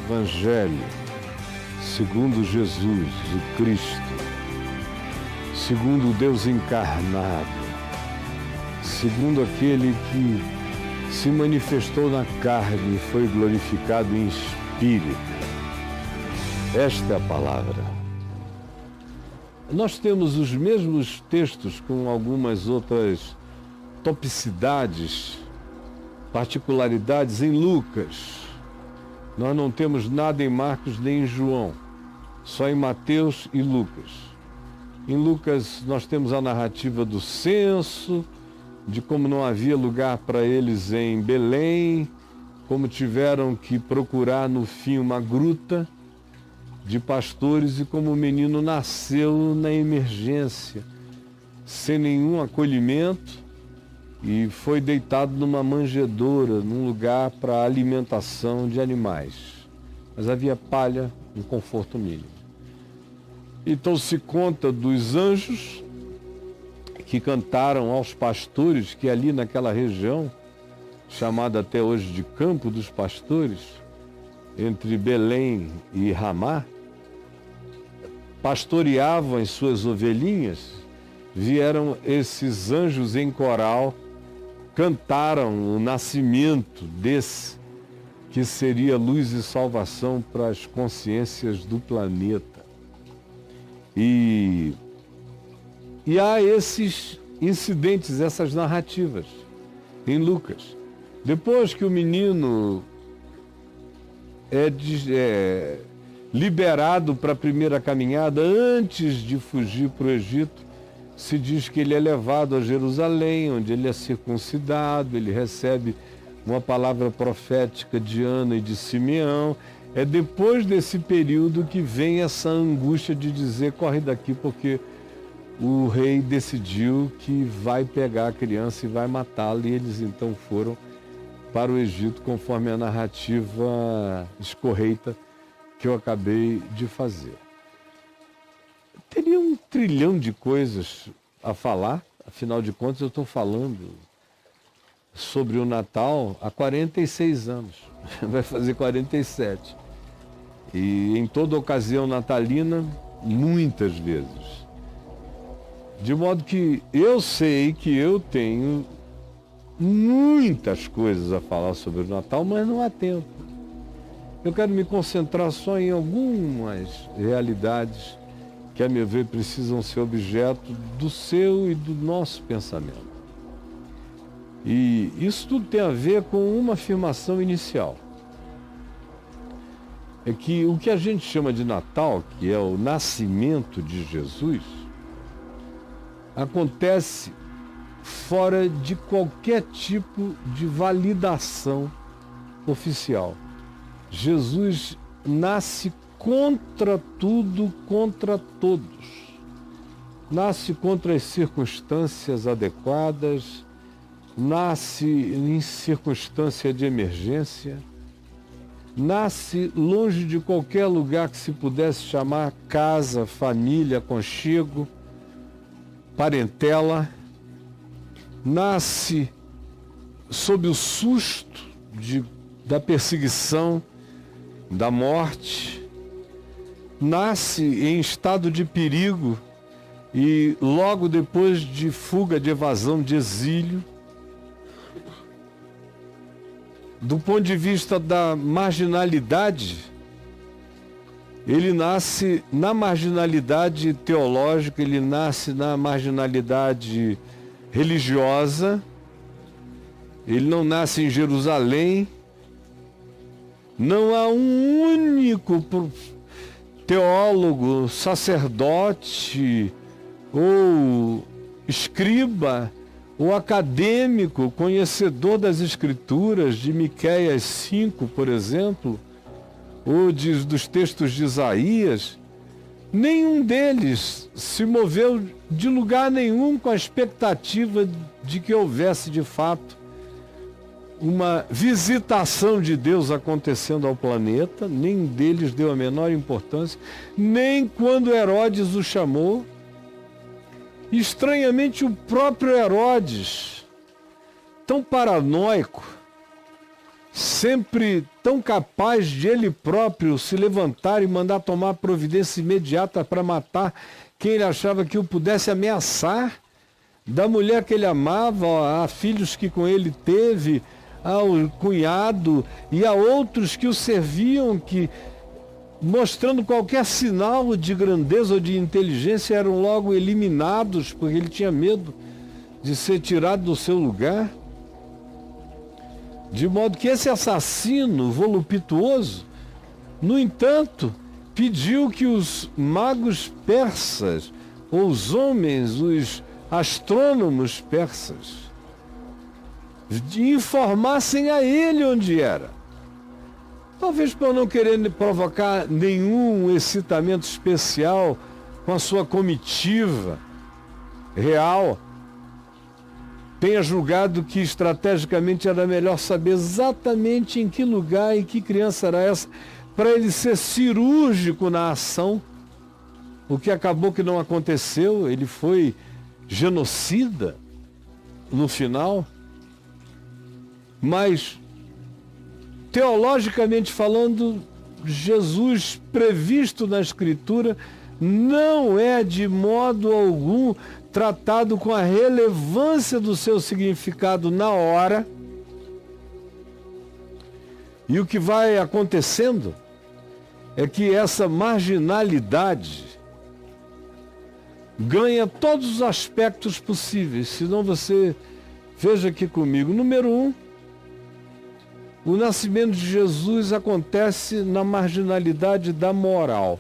Evangelho, segundo Jesus, o Cristo, segundo o Deus encarnado, segundo aquele que se manifestou na carne e foi glorificado em espírito. Esta é a palavra. Nós temos os mesmos textos com algumas outras topicidades, particularidades em Lucas. Nós não temos nada em Marcos nem em João, só em Mateus e Lucas. Em Lucas nós temos a narrativa do censo, de como não havia lugar para eles em Belém, como tiveram que procurar no fim uma gruta de pastores e como o menino nasceu na emergência, sem nenhum acolhimento, e foi deitado numa manjedoura, num lugar para alimentação de animais. Mas havia palha, um conforto mínimo. Então se conta dos anjos que cantaram aos pastores que ali naquela região, chamada até hoje de Campo dos Pastores, entre Belém e Ramá, pastoreavam as suas ovelhinhas. Vieram esses anjos em coral, cantaram o nascimento desse que seria luz e salvação para as consciências do planeta. E há esses incidentes, essas narrativas em Lucas. Depois que o menino é liberado para a primeira caminhada, antes de fugir para o Egito, se diz que ele é levado a Jerusalém, onde ele é circuncidado, ele recebe uma palavra profética de Ana e de Simeão. É depois desse período que vem essa angústia de dizer: corre daqui, porque o rei decidiu que vai pegar a criança e vai matá-la. E eles então foram para o Egito, conforme a narrativa escorreita que eu acabei de fazer. Teria um trilhão de coisas a falar, afinal de contas eu estou falando sobre o Natal há 46 anos, vai fazer 47. E em toda ocasião natalina, muitas vezes. De modo que eu sei que eu tenho muitas coisas a falar sobre o Natal, mas não há tempo. Eu quero me concentrar só em algumas realidades que, a meu ver, precisam ser objeto do seu e do nosso pensamento. E isso tudo tem a ver com uma afirmação inicial. É que o que a gente chama de Natal, que é o nascimento de Jesus, acontece fora de qualquer tipo de validação oficial. Jesus nasce contra tudo, contra todos. Nasce contra as circunstâncias adequadas, nasce em circunstância de emergência, nasce longe de qualquer lugar que se pudesse chamar casa, família, aconchego, parentela, nasce sob o susto da perseguição, da morte, nasce em estado de perigo e logo depois de fuga, de evasão, de exílio. Do ponto de vista da marginalidade, ele nasce na marginalidade teológica, ele nasce na marginalidade religiosa, ele não nasce em Jerusalém. Não há um único teólogo, sacerdote ou escriba ou acadêmico, conhecedor das Escrituras, de Miqueias 5, por exemplo, ou dos textos de Isaías, nenhum deles se moveu de lugar nenhum com a expectativa de que houvesse de fato uma visitação de Deus acontecendo ao planeta. Nem deles deu a menor importância, nem quando Herodes o chamou. Estranhamente, o próprio Herodes, tão paranoico, sempre tão capaz de ele próprio se levantar e mandar tomar providência imediata para matar quem ele achava que o pudesse ameaçar, da mulher que ele amava, a filhos que com ele teve, ao cunhado e a outros que o serviam, que, mostrando qualquer sinal de grandeza ou de inteligência, eram logo eliminados, porque ele tinha medo de ser tirado do seu lugar. De modo que esse assassino voluptuoso, no entanto, pediu que os magos persas, ou os homens, os astrônomos persas, informassem a ele onde era. Talvez por não querer provocar nenhum excitamento especial com a sua comitiva real, tenha julgado que estrategicamente era melhor saber exatamente em que lugar e que criança era essa, para ele ser cirúrgico na ação, o que acabou que não aconteceu. Ele foi genocida no final, mas teologicamente falando, Jesus previsto na Escritura não é de modo algum tratado com a relevância do seu significado na hora. E o que vai acontecendo é que essa marginalidade ganha todos os aspectos possíveis. Senão você veja aqui comigo. Número 1, o nascimento de Jesus acontece na marginalidade da moral.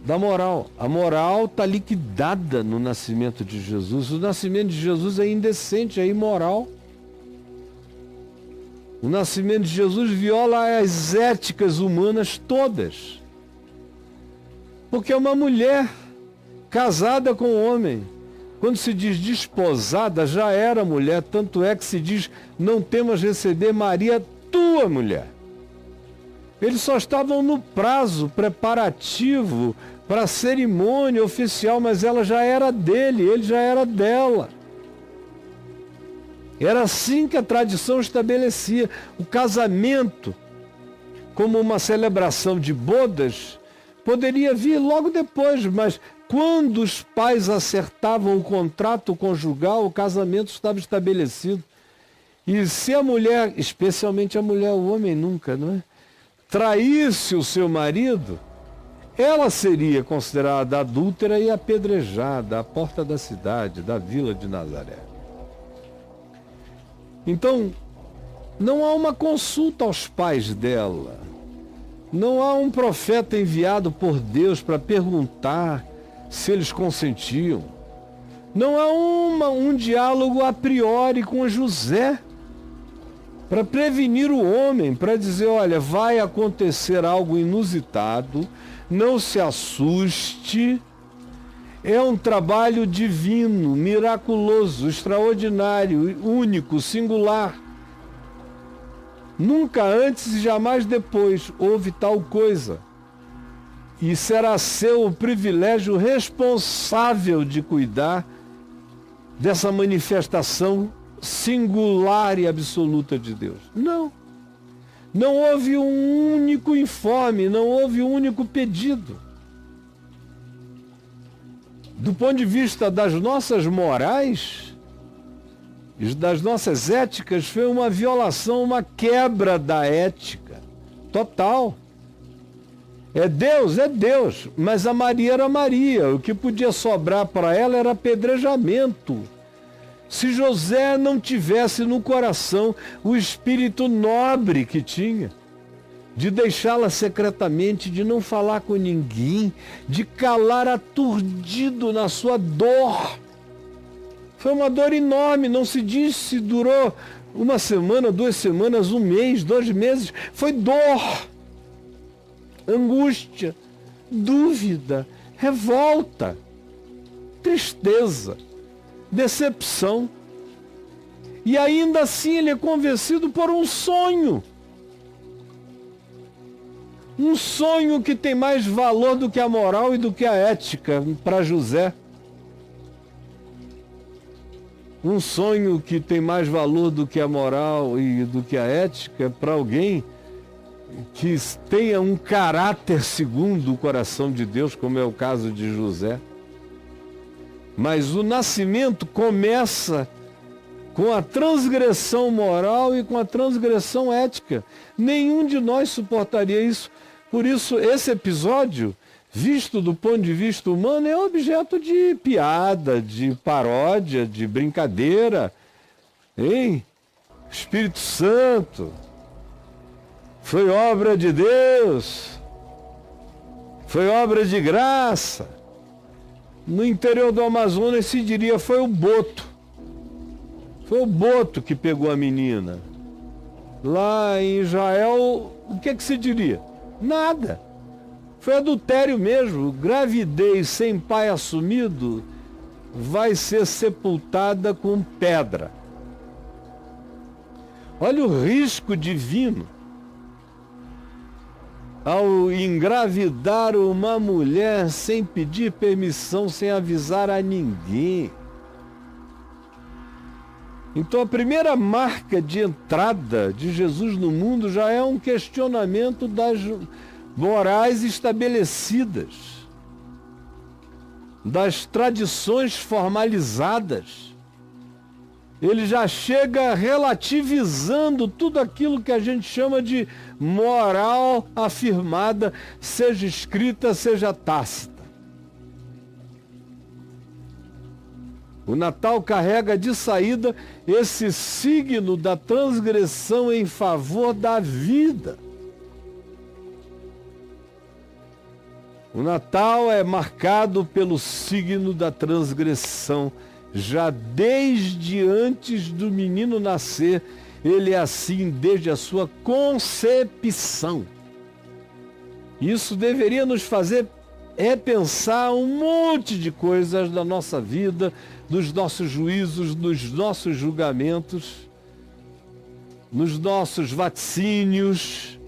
Da moral. A moral está liquidada no nascimento de Jesus. O nascimento de Jesus é indecente, é imoral. O nascimento de Jesus viola as éticas humanas todas. Porque é uma mulher casada com um homem. Quando se diz desposada, já era mulher. Tanto é que se diz, não temas receber Maria, tua mulher. Eles só estavam no prazo preparativo para a cerimônia oficial, mas ela já era dele, ele já era dela. Era assim que a tradição estabelecia. O casamento, como uma celebração de bodas, poderia vir logo depois, mas quando os pais acertavam o contrato conjugal, o casamento estava estabelecido. E se a mulher, especialmente a mulher, o homem nunca, não é? Traísse o seu marido, ela seria considerada adúltera e apedrejada à porta da cidade, da vila de Nazaré. Então, não há uma consulta aos pais dela. Não há um profeta enviado por Deus para perguntar se eles consentiam. Não há um diálogo a priori com José para prevenir o homem, para dizer, olha, vai acontecer algo inusitado, não se assuste, é um trabalho divino, miraculoso, extraordinário, único, singular. Nunca antes e jamais depois houve tal coisa. E será seu o privilégio responsável de cuidar dessa manifestação singular e absoluta de Deus. Não. Não houve um único informe, não houve um único pedido. Do ponto de vista das nossas morais, das nossas éticas, foi uma violação, uma quebra da ética total. É Deus, mas a Maria era Maria. O que podia sobrar para ela era apedrejamento. Se José não tivesse no coração o espírito nobre que tinha, de deixá-la secretamente, de não falar com ninguém, de calar aturdido na sua dor. Foi uma dor enorme, não se diz se durou uma semana, 2 semanas, 1 mês, 2 meses. Foi dor, angústia, dúvida, revolta, tristeza, decepção. E ainda assim ele é convencido por um sonho. Um sonho que tem mais valor do que a moral e do que a ética para José. Um sonho que tem mais valor do que a moral e do que a ética para alguém que tenha um caráter segundo o coração de Deus, como é o caso de José. Mas o nascimento começa com a transgressão moral e com a transgressão ética. Nenhum de nós suportaria isso. Por isso, esse episódio, visto do ponto de vista humano, é objeto de piada, de paródia, de brincadeira. Hein? Espírito Santo. Foi obra de Deus. Foi obra de graça. No interior do Amazonas se diria, foi o boto. Foi o boto que pegou a menina. Lá em Israel, o que se diria? Nada. Foi adultério mesmo. Gravidez sem pai assumido vai ser sepultada com pedra. Olha o risco divino ao engravidar uma mulher sem pedir permissão, sem avisar a ninguém. Então a primeira marca de entrada de Jesus no mundo já é um questionamento das morais estabelecidas, das tradições formalizadas. Ele já chega relativizando tudo aquilo que a gente chama de moral afirmada, seja escrita, seja tácita. O Natal carrega de saída esse signo da transgressão em favor da vida. O Natal é marcado pelo signo da transgressão. Já desde antes do menino nascer, ele é assim desde a sua concepção. Isso deveria nos fazer pensar um monte de coisas da nossa vida, dos nossos juízos, dos nossos julgamentos, nos nossos vaticínios,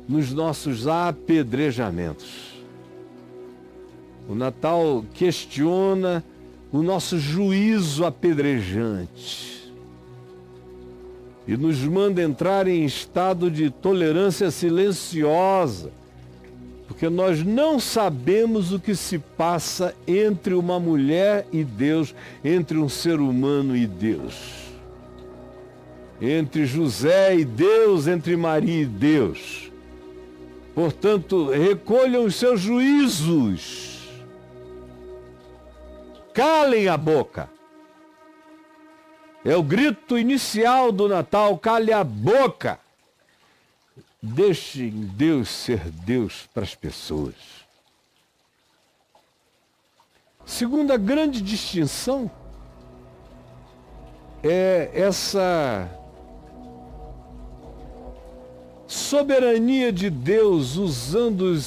nos nossos apedrejamentos. O Natal questiona o nosso juízo apedrejante e nos manda entrar em estado de tolerância silenciosa, porque nós não sabemos o que se passa entre uma mulher e Deus, entre um ser humano e Deus, entre José e Deus, entre Maria e Deus. Portanto, recolham os seus juízos. Calem a boca. É o grito inicial do Natal, cale a boca. Deixem Deus ser Deus para as pessoas. Segunda grande distinção é essa soberania de Deus usando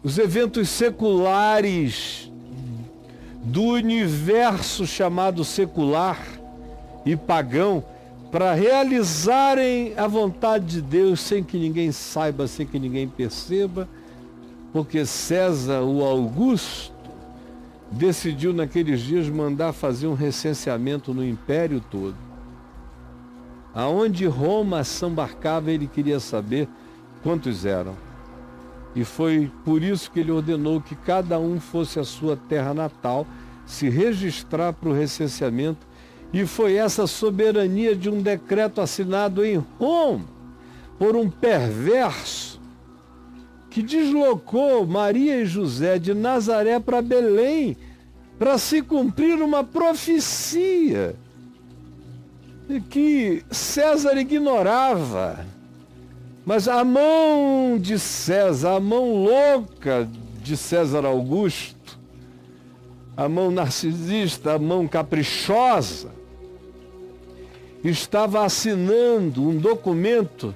os eventos seculares do universo chamado secular e pagão para realizarem a vontade de Deus sem que ninguém saiba, sem que ninguém perceba, porque César, o Augusto, decidiu naqueles dias mandar fazer um recenseamento no império todo. Aonde Roma sambarcava, ele queria saber quantos eram. E foi por isso que ele ordenou que cada um fosse à sua terra natal, se registrar para o recenseamento. E foi essa soberania de um decreto assinado em Roma por um perverso que deslocou Maria e José de Nazaré para Belém para se cumprir uma profecia que César ignorava. Mas a mão de César, a mão louca de César Augusto, a mão narcisista, a mão caprichosa, estava assinando um documento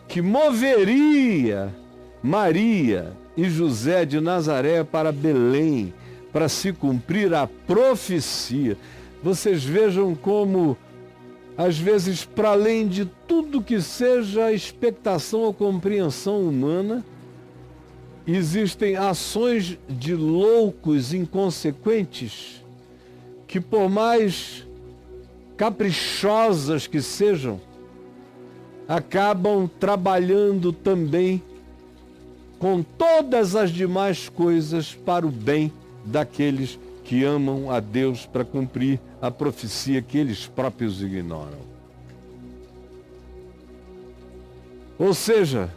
que moveria Maria e José de Nazaré para Belém, para se cumprir a profecia. Vocês vejam como, às vezes, para além de tudo que seja expectação ou compreensão humana, existem ações de loucos inconsequentes que, por mais caprichosas que sejam, acabam trabalhando também com todas as demais coisas para o bem daqueles que amam a Deus para cumprir a profecia que eles próprios ignoram. Ou seja,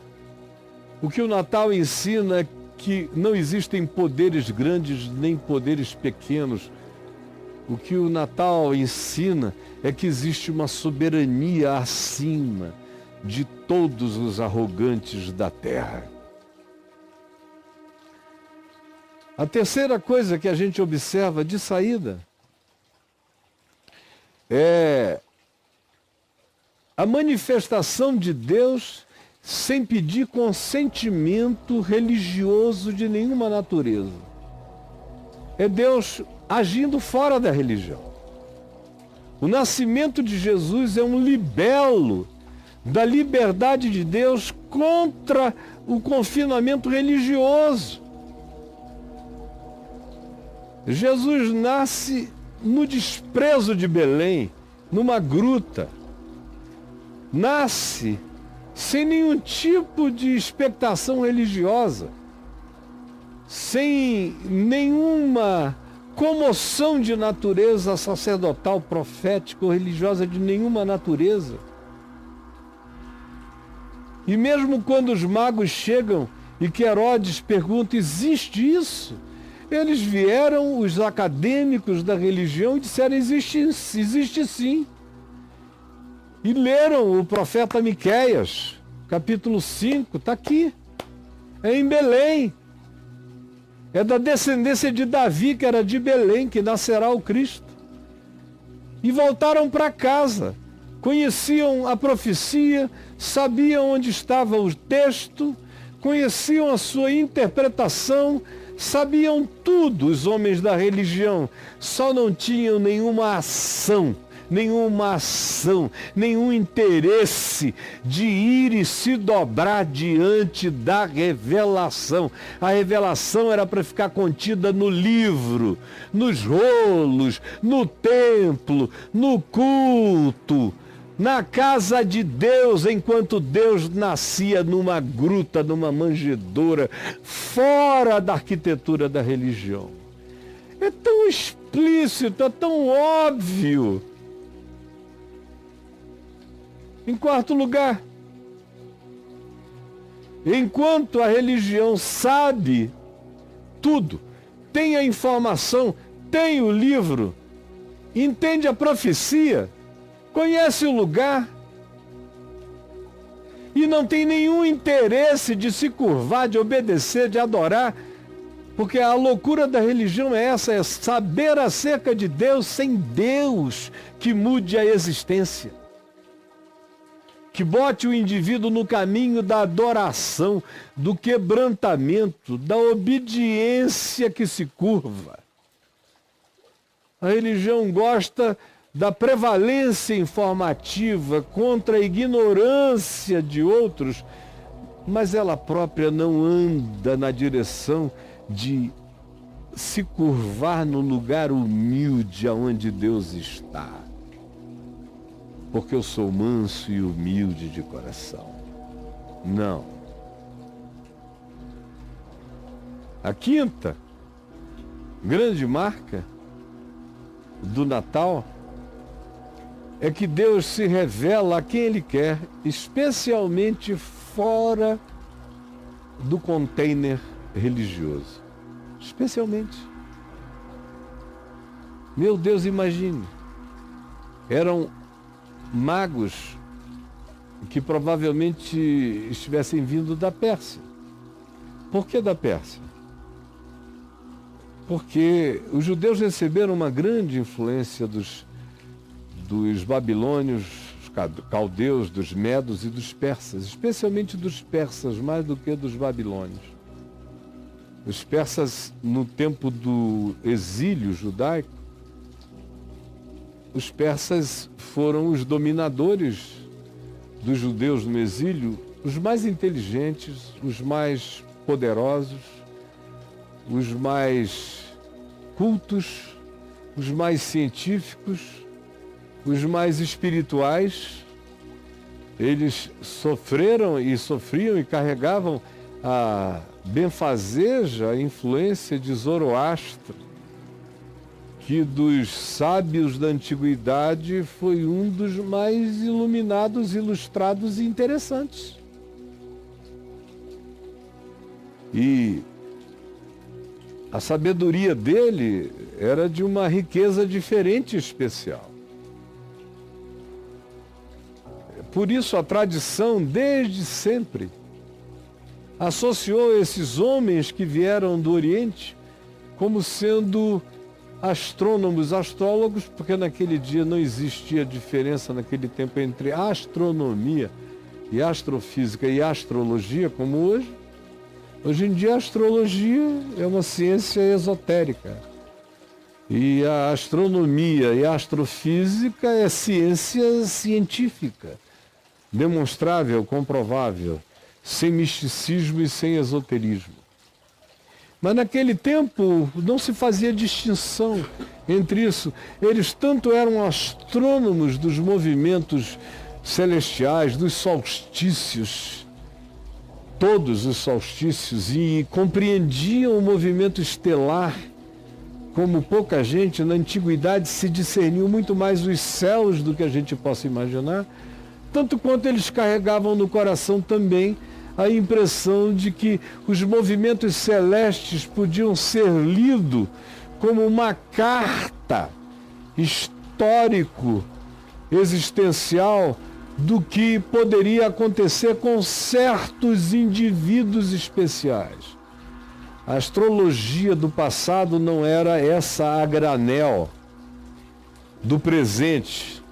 o que o Natal ensina é que não existem poderes grandes nem poderes pequenos. O que o Natal ensina é que existe uma soberania acima de todos os arrogantes da terra. A terceira coisa que a gente observa de saída é a manifestação de Deus sem pedir consentimento religioso de nenhuma natureza. É Deus agindo fora da religião. O nascimento de Jesus é um libelo da liberdade de Deus contra o confinamento religioso. Jesus nasce no desprezo de Belém, numa gruta. Nasce sem nenhum tipo de expectação religiosa, sem nenhuma comoção de natureza sacerdotal, profética ou religiosa de nenhuma natureza. E mesmo quando os magos chegam e que Herodes pergunta, existe isso? Eles vieram, os acadêmicos da religião, e disseram, existe sim. E leram o profeta Miqueias, capítulo 5, está aqui. É em Belém. É da descendência de Davi, que era de Belém, que nascerá o Cristo. E voltaram para casa. Conheciam a profecia, sabiam onde estava o texto, conheciam a sua interpretação, sabiam tudo os homens da religião, só não tinham nenhuma ação, nenhum interesse de ir e se dobrar diante da revelação. A revelação era para ficar contida no livro, nos rolos, no templo, no culto, na casa de Deus, enquanto Deus nascia numa gruta, numa manjedoura, fora da arquitetura da religião. É tão explícito, é tão óbvio. Em quarto lugar, enquanto a religião sabe tudo, tem a informação, tem o livro, entende a profecia, conhece o lugar e não tem nenhum interesse de se curvar, de obedecer, de adorar, porque a loucura da religião é essa, é saber acerca de Deus sem Deus que mude a existência, que bote o indivíduo no caminho da adoração, do quebrantamento, da obediência que se curva. A religião gosta da prevalência informativa contra a ignorância de outros, mas ela própria não anda na direção de se curvar no lugar humilde aonde Deus está. Porque eu sou manso e humilde de coração. Não. A quinta grande marca do Natal é que Deus se revela a quem Ele quer, especialmente fora do container religioso. Especialmente. Meu Deus, imagine. Eram magos que provavelmente estivessem vindo da Pérsia. Por que da Pérsia? Porque os judeus receberam uma grande influência dos babilônios, dos caldeus, dos medos e dos persas, especialmente dos persas, mais do que dos babilônios. Os persas, no tempo do exílio judaico, os persas foram os dominadores dos judeus no exílio, os mais inteligentes, os mais poderosos, os mais cultos, os mais científicos, os mais espirituais, eles sofreram e sofriam e carregavam a benfazeja, a influência de Zoroastro, que dos sábios da antiguidade foi um dos mais iluminados, ilustrados e interessantes. E a sabedoria dele era de uma riqueza diferente e especial. Por isso a tradição, desde sempre, associou esses homens que vieram do Oriente como sendo astrônomos, astrólogos, porque naquele dia não existia diferença naquele tempo entre astronomia e astrofísica e astrologia, como hoje. Hoje em dia a astrologia é uma ciência esotérica e a astronomia e a astrofísica é ciência científica, demonstrável, comprovável, sem misticismo e sem esoterismo. Mas naquele tempo não se fazia distinção entre isso. Eles tanto eram astrônomos dos movimentos celestiais, dos solstícios, todos os solstícios, e compreendiam o movimento estelar como pouca gente. Na antiguidade se discerniu muito mais os céus do que a gente possa imaginar, tanto quanto eles carregavam no coração também a impressão de que os movimentos celestes podiam ser lidos como uma carta histórico, existencial, do que poderia acontecer com certos indivíduos especiais. A astrologia do passado não era essa a granel do presente.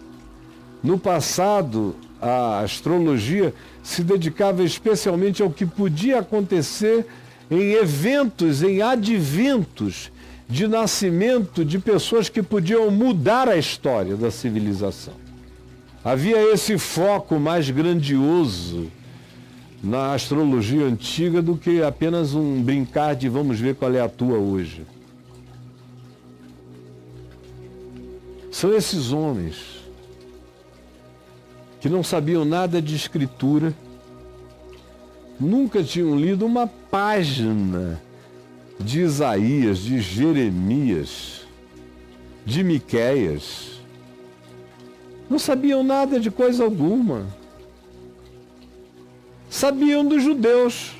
No passado, a astrologia se dedicava especialmente ao que podia acontecer em eventos, em adventos de nascimento de pessoas que podiam mudar a história da civilização. Havia esse foco mais grandioso na astrologia antiga do que apenas um brincar de vamos ver qual é a tua hoje. São esses homens que não sabiam nada de escritura, nunca tinham lido uma página de Isaías, de Jeremias, de Miqueias. Não sabiam nada de coisa alguma. Sabiam dos judeus.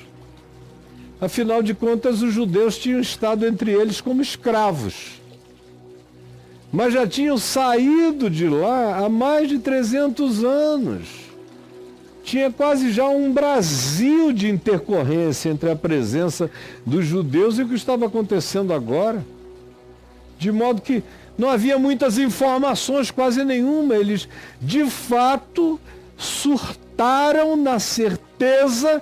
Afinal de contas, os judeus tinham estado entre eles como escravos. Mas já tinham saído de lá há mais de 300 anos. Tinha quase já um Brasil de intercorrência entre a presença dos judeus e o que estava acontecendo agora. De modo que não havia muitas informações, quase nenhuma. Eles, de fato, surtaram na certeza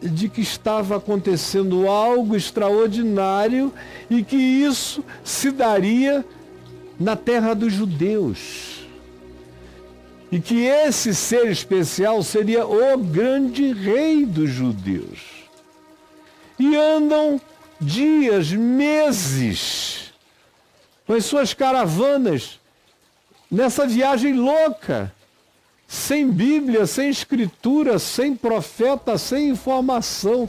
de que estava acontecendo algo extraordinário e que isso se daria na terra dos judeus. E que esse ser especial seria o grande rei dos judeus. E andam dias, meses, com as suas caravanas, nessa viagem louca, sem Bíblia, sem escritura, sem profeta, sem informação,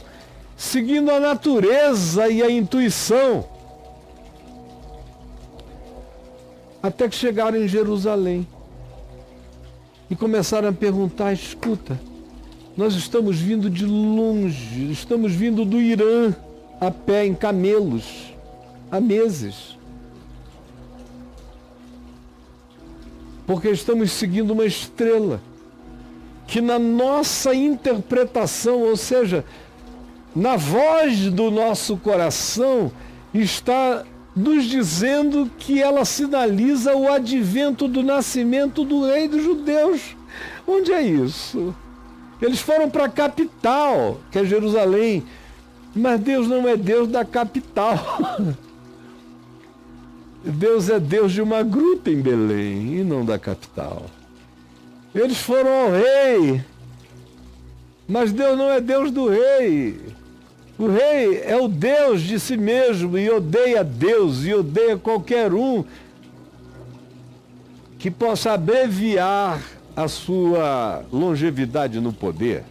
seguindo a natureza e a intuição, até que chegaram em Jerusalém e começaram a perguntar: escuta, nós estamos vindo de longe, estamos vindo do Irã a pé, em camelos, há meses, porque estamos seguindo uma estrela que na nossa interpretação, ou seja, na voz do nosso coração, está nos dizendo que ela sinaliza o advento do nascimento do rei dos judeus. Onde é isso? Eles foram para a capital, que é Jerusalém, mas Deus não é Deus da capital. Deus é Deus de uma gruta em Belém e não da capital. Eles foram ao rei, mas Deus não é Deus do rei. O rei é o Deus de si mesmo e odeia Deus e odeia qualquer um que possa abreviar a sua longevidade no poder.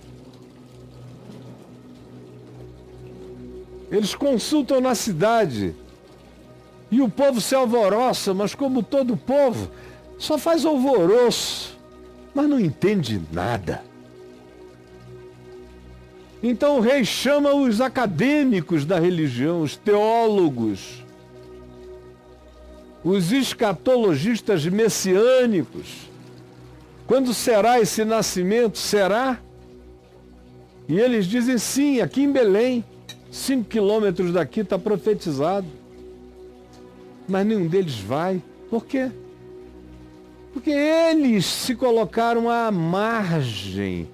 Eles consultam na cidade e o povo se alvoroça, mas como todo povo, só faz alvoroço, mas não entende nada. Então o rei chama os acadêmicos da religião, os teólogos, os escatologistas messiânicos. Quando será esse nascimento? Será? E eles dizem sim, aqui em Belém, 5 quilômetros daqui está profetizado. Mas nenhum deles vai. Por quê? Porque eles se colocaram à margem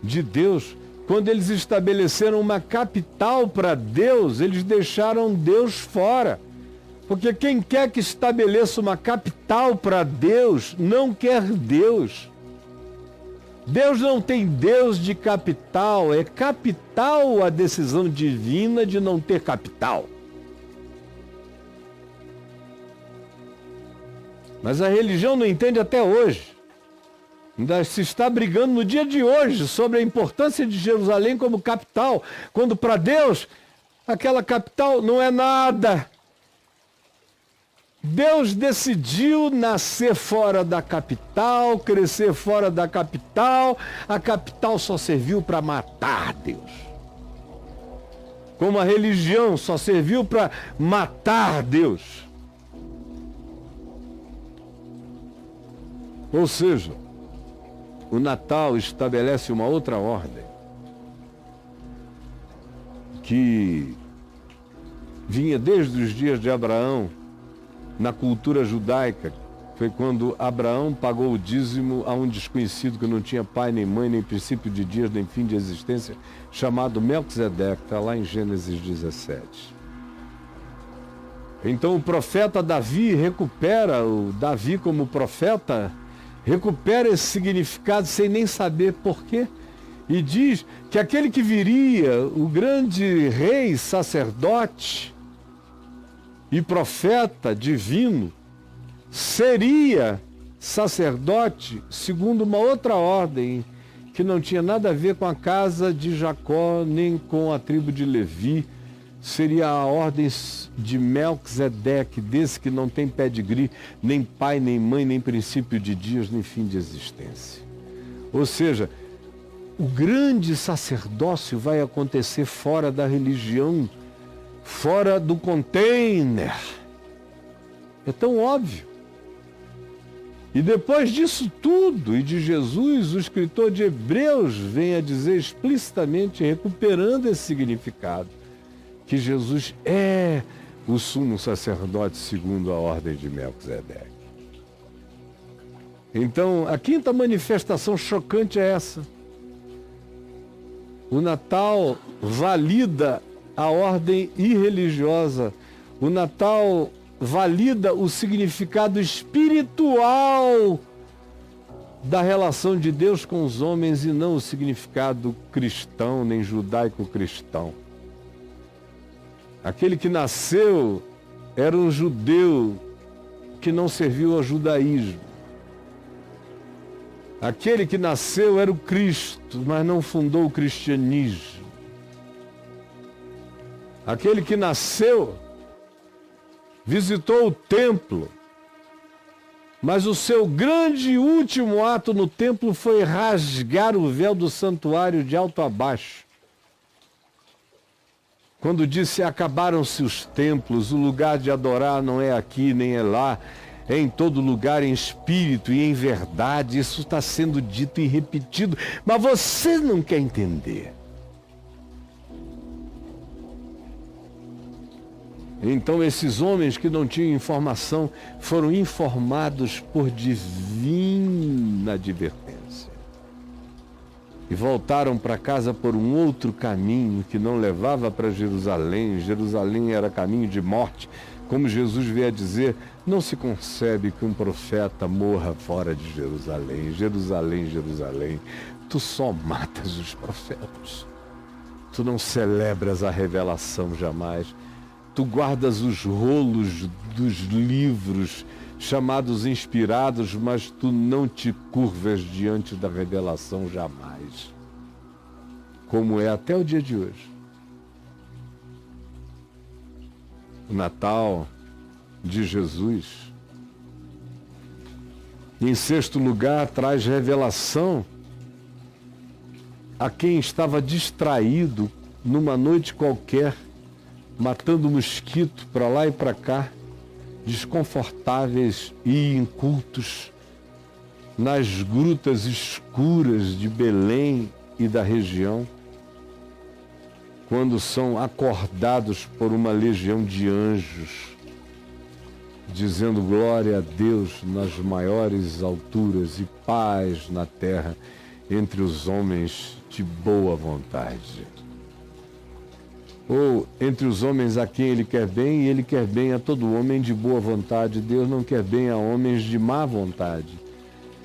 de Deus. Quando eles estabeleceram uma capital para Deus, eles deixaram Deus fora. Porque quem quer que estabeleça uma capital para Deus, não quer Deus. Deus não tem Deus de capital, é capital a decisão divina de não ter capital. Mas a religião não entende até hoje. Ainda se está brigando no dia de hoje sobre a importância de Jerusalém como capital, quando para Deus aquela capital não é nada. Deus decidiu nascer fora da capital, crescer fora da capital. A capital só serviu para matar Deus. Como a religião só serviu para matar Deus. Ou seja, o Natal estabelece uma outra ordem que vinha desde os dias de Abraão. Na cultura judaica, foi quando Abraão pagou o dízimo a um desconhecido que não tinha pai, nem mãe, nem princípio de dias, nem fim de existência, chamado Melquisedeque, está lá em Gênesis 17. Então o profeta Davi recupera, o Davi como profeta, recupera esse significado sem nem saber por quê. E diz que aquele que viria, o grande rei, sacerdote, e profeta divino, seria sacerdote segundo uma outra ordem, que não tinha nada a ver com a casa de Jacó, nem com a tribo de Levi. Seria a ordem de Melquisedeque, desse que não tem pedigree, nem pai, nem mãe, nem princípio de dias, nem fim de existência. Ou seja, o grande sacerdócio vai acontecer fora da religião, fora do container. É tão óbvio. E depois disso tudo, e de Jesus, o escritor de Hebreus vem a dizer explicitamente, recuperando esse significado, que Jesus é o sumo sacerdote segundo a ordem de Melquisedeque. Então, a quinta manifestação chocante é essa. O Natal valida a ordem irreligiosa. O Natal valida o significado espiritual da relação de Deus com os homens e não o significado cristão, nem judaico-cristão. Aquele que nasceu era um judeu que não serviu ao judaísmo. Aquele que nasceu era o Cristo, mas não fundou o cristianismo. Aquele que nasceu visitou o templo, mas o seu grande e último ato no templo foi rasgar o véu do santuário de alto a baixo. Quando disse: acabaram-se os templos, o lugar de adorar não é aqui nem é lá, é em todo lugar, em espírito e em verdade. Isso está sendo dito e repetido, mas você não quer entender. Então esses homens que não tinham informação foram informados por divina advertência. E voltaram para casa por um outro caminho que não levava para Jerusalém. Jerusalém era caminho de morte. Como Jesus veio a dizer, não se concebe que um profeta morra fora de Jerusalém. Jerusalém, Jerusalém, tu só matas os profetas. Tu não celebras a revelação jamais. Tu guardas os rolos dos livros chamados inspirados, mas tu não te curvas diante da revelação jamais. Como é até o dia de hoje. O Natal de Jesus, em sexto lugar, traz revelação a quem estava distraído numa noite qualquer, matando mosquito para lá e para cá, desconfortáveis e incultos, nas grutas escuras de Belém e da região, quando são acordados por uma legião de anjos, dizendo glória a Deus nas maiores alturas e paz na terra entre os homens de boa vontade. Ou entre os homens a quem ele quer bem, e ele quer bem a todo homem de boa vontade. Deus não quer bem a homens de má vontade.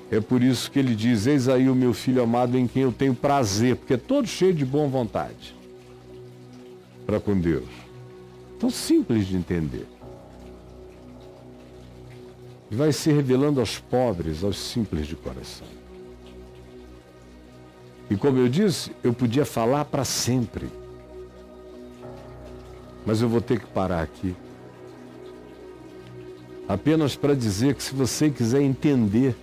É por isso que ele diz, eis aí o meu filho amado em quem eu tenho prazer, porque é todo cheio de boa vontade para com Deus. Tão simples de entender. E vai se revelando aos pobres, aos simples de coração. E como eu disse, eu podia falar para sempre. Mas eu vou ter que parar aqui. Apenas para dizer que se você quiser entender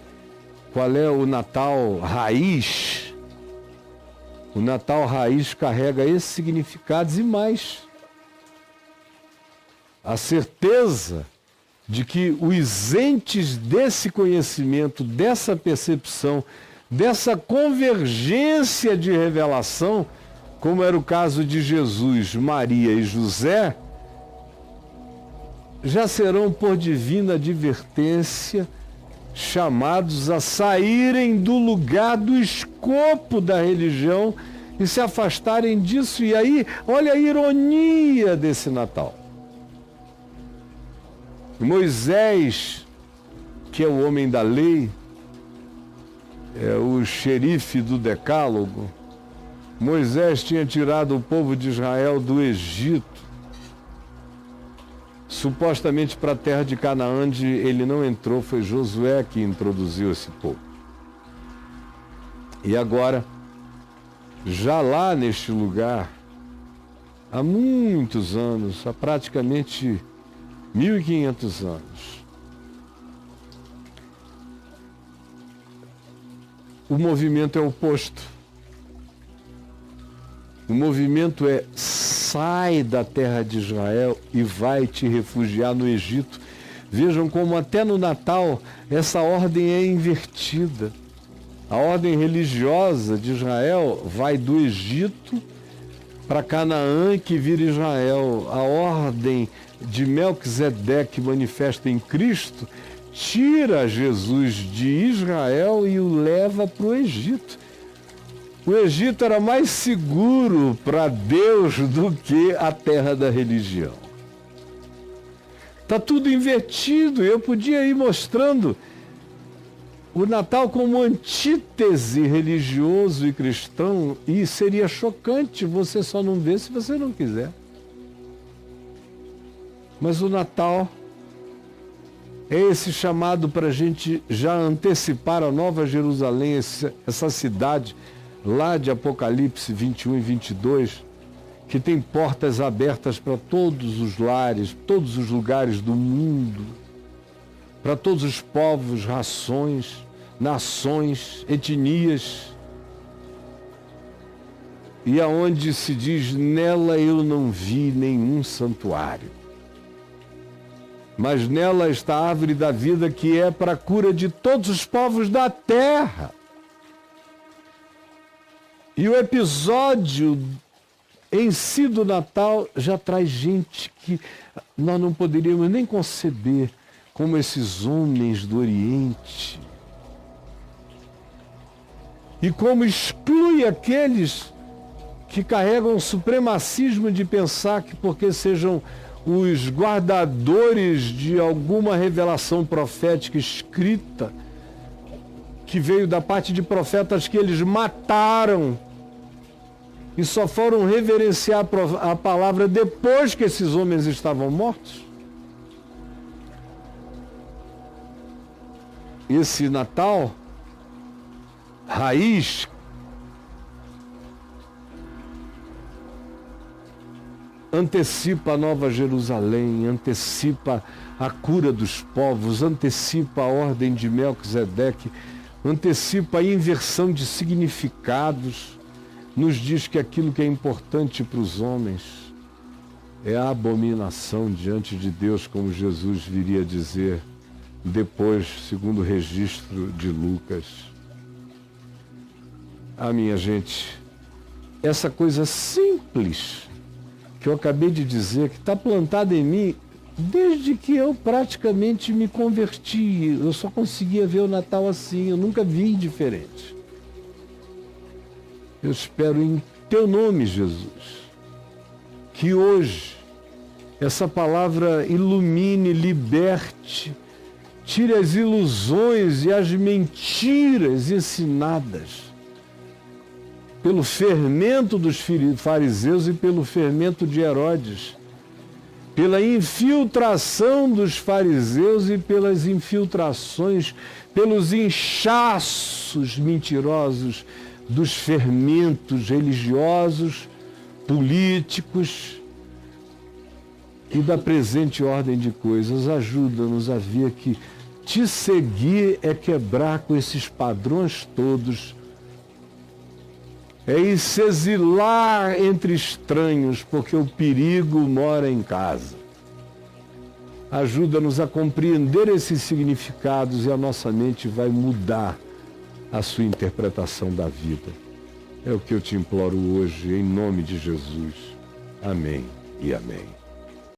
qual é o Natal raiz, o Natal raiz carrega esses significados e mais. A certeza de que os entes desse conhecimento, dessa percepção, dessa convergência de revelação, como era o caso de Jesus, Maria e José, já serão por divina advertência chamados a saírem do lugar do escopo da religião e se afastarem disso. E aí, olha a ironia desse Natal. Moisés, que é o homem da lei, é o xerife do Decálogo, Moisés tinha tirado o povo de Israel do Egito, supostamente para a terra de Canaã, onde ele não entrou, foi Josué que introduziu esse povo. E agora, já lá neste lugar, há muitos anos, há praticamente 1.500 anos, o movimento é oposto. O movimento é: sai da terra de Israel e vai te refugiar no Egito. Vejam como até no Natal essa ordem é invertida. A ordem religiosa de Israel vai do Egito para Canaã, que vira Israel. A ordem de Melquisedeque manifesta em Cristo tira Jesus de Israel e o leva para o Egito. O Egito era mais seguro para Deus do que a terra da religião. Está tudo invertido. Eu podia ir mostrando o Natal como antítese religioso e cristão, e seria chocante, você só não vê se você não quiser. Mas o Natal é esse chamado para a gente já antecipar a Nova Jerusalém, essa cidade lá de Apocalipse 21 e 22, que tem portas abertas para todos os lares, todos os lugares do mundo, para todos os povos, rações, nações, etnias, e aonde se diz, nela eu não vi nenhum santuário, mas nela está a árvore da vida, que é para a cura de todos os povos da terra. E o episódio em si do Natal já traz gente que nós não poderíamos nem conceber, como esses homens do Oriente. E como exclui aqueles que carregam o supremacismo de pensar que porque sejam os guardadores de alguma revelação profética escrita, que veio da parte de profetas que eles mataram, e só foram reverenciar a palavra depois que esses homens estavam mortos? Esse Natal, raiz, antecipa a Nova Jerusalém, antecipa a cura dos povos, antecipa a ordem de Melquisedeque, antecipa a inversão de significados, nos diz que aquilo que é importante para os homens é a abominação diante de Deus, como Jesus viria a dizer depois, segundo o registro de Lucas. Ah, minha gente, essa coisa simples que eu acabei de dizer, que está plantada em mim desde que eu praticamente me converti. Eu só conseguia ver o Natal assim, eu nunca vi diferente. Eu espero em teu nome, Jesus, que hoje essa palavra ilumine, liberte, tire as ilusões e as mentiras ensinadas pelo fermento dos fariseus e pelo fermento de Herodes, pela infiltração dos fariseus e pelas infiltrações, pelos inchaços mentirosos dos fermentos religiosos, políticos e da presente ordem de coisas. Ajuda-nos a ver que te seguir é quebrar com esses padrões todos, é ir se exilar entre estranhos, porque o perigo mora em casa. Ajuda-nos a compreender esses significados e a nossa mente vai mudar a sua interpretação da vida. É o que eu te imploro hoje, em nome de Jesus. Amém e amém.